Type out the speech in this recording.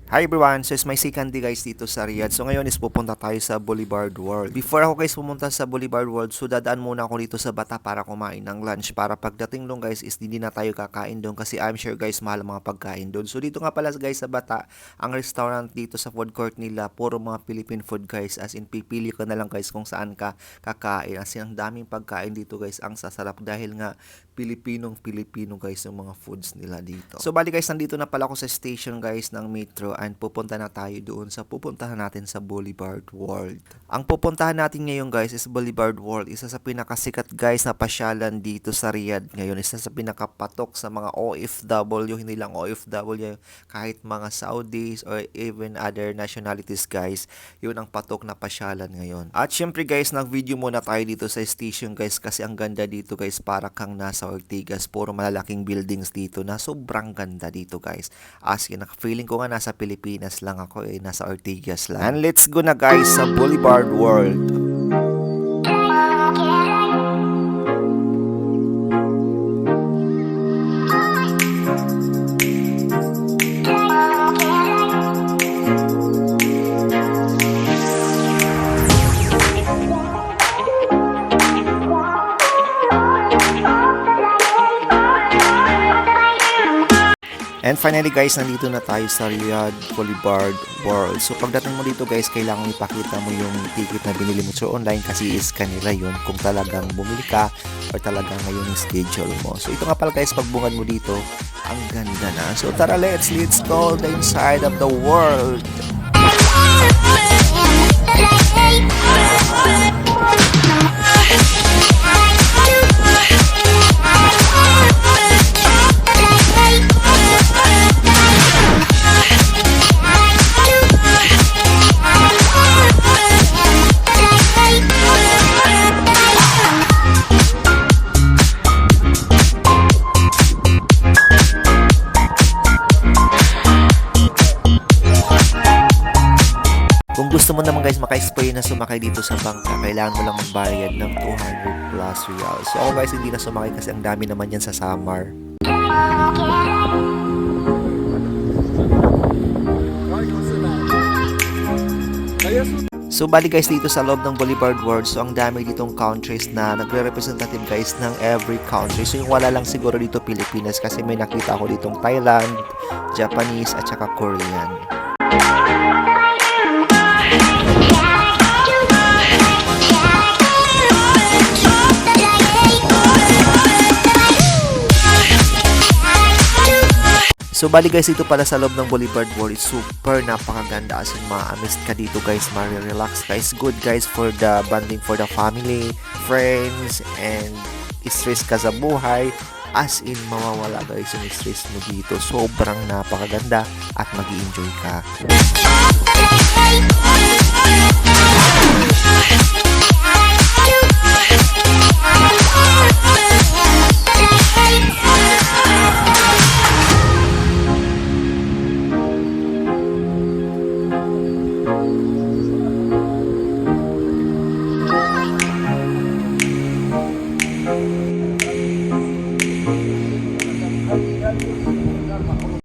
Hi everyone! So it's my second day guys dito sa Riyadh. So ngayon is pupunta tayo sa Boulevard World. Before ako guys pumunta sa Boulevard World, so dadaan muna ako dito sa Bata para kumain ng lunch. Para pagdating doon guys is hindi na tayo kakain doon kasi I'm sure guys mahal mga pagkain doon. So dito nga pala guys sa Bata, ang restaurant dito sa food court nila, puro mga Philippine food guys. As in pipili ka na lang guys kung saan ka kakain. As in ang daming pagkain dito guys, ang sasarap dahil nga Pilipino guys yung mga foods nila dito. So bali guys, nandito na pala ako sa station guys ng metro and pupunta na tayo doon sa pupuntahan natin sa Boulevard World. Ang pupuntahan natin ngayon guys is Boulevard World. Isa sa pinakasikat guys na pasyalan dito sa Riyadh ngayon. Isa sa pinakapatok sa mga OFW, hindi lang OFW, kahit mga Saudis or even other nationalities guys. Yun ang patok na pasyalan ngayon. At syempre guys, nag-video muna tayo dito sa station guys kasi ang ganda dito guys, para kang nasa Ortigas. Puro malalaking buildings dito na sobrang ganda dito guys. As in, feeling ko nga nasa Pilipinas lang ako nasa Ortigas lang. And let's go na guys sa Boulevard World. And finally guys, nandito na tayo sa Riyadh Boulevard World. So pagdating mo dito guys, kailangan ipakita mo yung ticket na binili mo through online kasi i-scan nila yun kung talagang bumili ka or talagang ngayon yung schedule mo. So ito nga pala guys, pagbungan mo dito, ang ganda na. So tara, let's go the inside of the world. Kung gusto mo naman guys maka-spray na sumakay dito sa bangka, kailangan mo lang magbayad ng 200 plus riyals. So ako guys, hindi na sumakay kasi ang dami naman yan sa Samar. So bali guys, dito sa loob ng Boulevard World, so ang dami ditong countries na nagre-representative guys ng every country. So yung wala lang siguro dito Pilipinas kasi may nakita ako ditong Thailand, Japanese at saka Korean. So bali guys, ito pala sa loob ng Boulevard World, super napakaganda. As in, ma-amist ka dito guys, ma-relax guys. Good guys for the bonding for the family, friends, and stress ka sa buhay. As in, mawawala guys yung stress mo dito. Sobrang napakaganda at mag-i-enjoy ka.